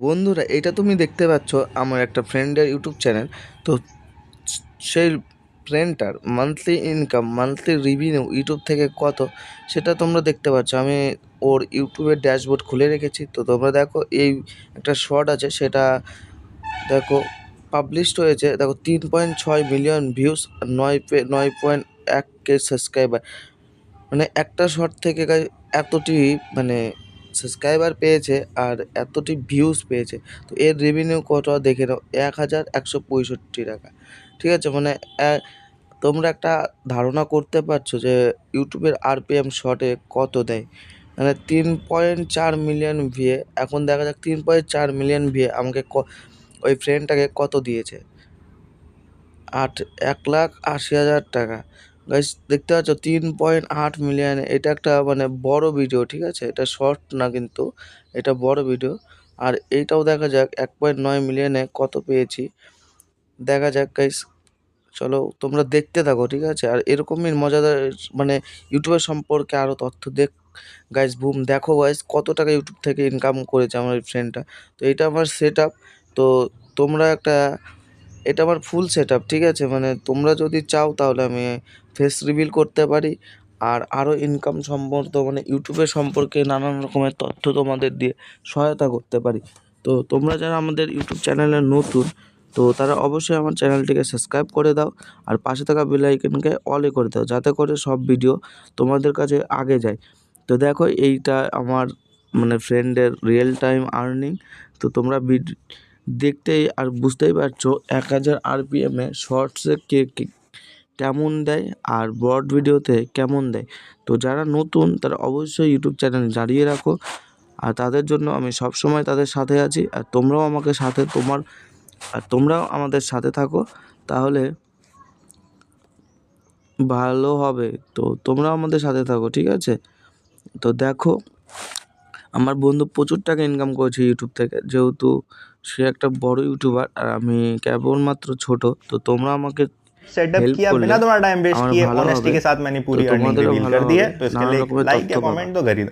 বন্ধুরা, এটা তুমি দেখতে পাচ্ছ আমার একটা ফ্রেন্ডের ইউটিউব চ্যানেল। তো সেই ফ্রেন্ডটার monthly income, monthly revenue YouTube থেকে কত সেটা তোমরা দেখতে পাচ্ছ। আমি ওর ইউটিউবের ড্যাশবোর্ড খুলে রেখেছি, তো তোমরা দেখো। এই একটা শর্ট আছে, সেটা দেখো পাবলিশড হয়েছে। দেখো 3.6 মিলিয়ন ভিউজ, 9.1K সাবস্ক্রাইবার। মানে একটা শর্ট থেকে এতটি মানে সাবস্ক্রাইবার পেয়েছে আর এতটি ভিউজ পেয়েছে। তো এর রেভিনিউ কত দেখে নাও, 1,165 টাকা। ঠিক আছে, মানে তোমরা একটা ধারণা করতে পারছো যে ইউটিউবের আরপিএম শর্টে কত দেয়। মানে 3.4 মিলিয়ন ভিএ। এখন দেখা যাক 3.4 মিলিয়ন ভিএ আমাকে ওই ফ্রেন্ডটাকে কত দিয়েছে। 1,80,000 টাকা। গাইস দেখতে পাচ্ছ 3.8 মিলিয়ন। এটা একটা মানে বড় ভিডিও, ঠিক আছে, এটা শর্ট না কিন্তু, এটা বড় ভিডিও। আর এইটাও দেখা যাক 1.9 মিলিয়নে কত পেয়েছি। দেখা যাক গাইস, চলো তোমরা দেখতে থাকো, ঠিক আছে। আর এরকমই মজাদার মানে ইউটিউবের সম্পর্কে আরও তথ্য গাইস। বুম, দেখো গাইস কত টাকা ইউটিউব থেকে ইনকাম করেছে আমার এই ফ্রেন্ডটা। তো এটা আমার সেট আপ। তো তোমরা এটা আমার ফুল সেট আপ, ঠিক আছে। মানে তোমরা যদি চাও তাহলে আমি ফেস রিভিল করতে পারি, আর আরও ইনকাম সম্পর্ক মানে ইউটিউবের সম্পর্কে নানান রকমের তথ্য তোমাদের দিয়ে সহায়তা করতে পারি। তো তোমরা যারা আমাদের ইউটিউব চ্যানেলে নতুন, তো তারা অবশ্যই আমার চ্যানেলটিকে সাবস্ক্রাইব করে দাও, আর পাশে থাকা বেল আইকনকে অলে করে দাও, যাতে করে সব ভিডিও তোমাদের কাছে আগে যায়। তো দেখো এইটা আমার মানে ফ্রেন্ডের রিয়েল টাইম আর্নিং। তো তোমরা দেখতেই আর বুঝতেই পারছো 1,000 আরপিএমে শর্টসে কেমন দেয় আর ব্রড ভিডিওতে কেমন দেয়। তো যারা নতুন তারা অবশ্যই ইউটিউব চ্যানেল জারিয়ে রাখো, আর তাদের জন্য আমি সবসময় তাদের সাথে আছি। আর তোমরাও আমাকে সাথে তোমরাও আমাদের সাথে থাকো, তাহলে ভালো হবে। তো তোমরাও আমাদের সাথে থাকো, ঠিক আছে। তো দেখো আমার বন্ধু প্রচুর টাকা ইনকাম করেছে ইউটিউব থেকে, যেহেতু সে একটা বড় ইউটিউবার আর আমি কেবলমাত্র ছোট। তো তোমরা আমাকে सेटअप हेल्प किया করলে बिना तुम्हारा टाइम वेस्ट আমার किए ভালো ऑनेस्टी হবে, के साथ मैंने তো पूरी अर्निंग তোমাদেরও रिवील ভালো कर दी হবে, है। तो इसके নানান लिए রকমের लाइक তথ্য या পাবা। कमेंट तो कर ही देना।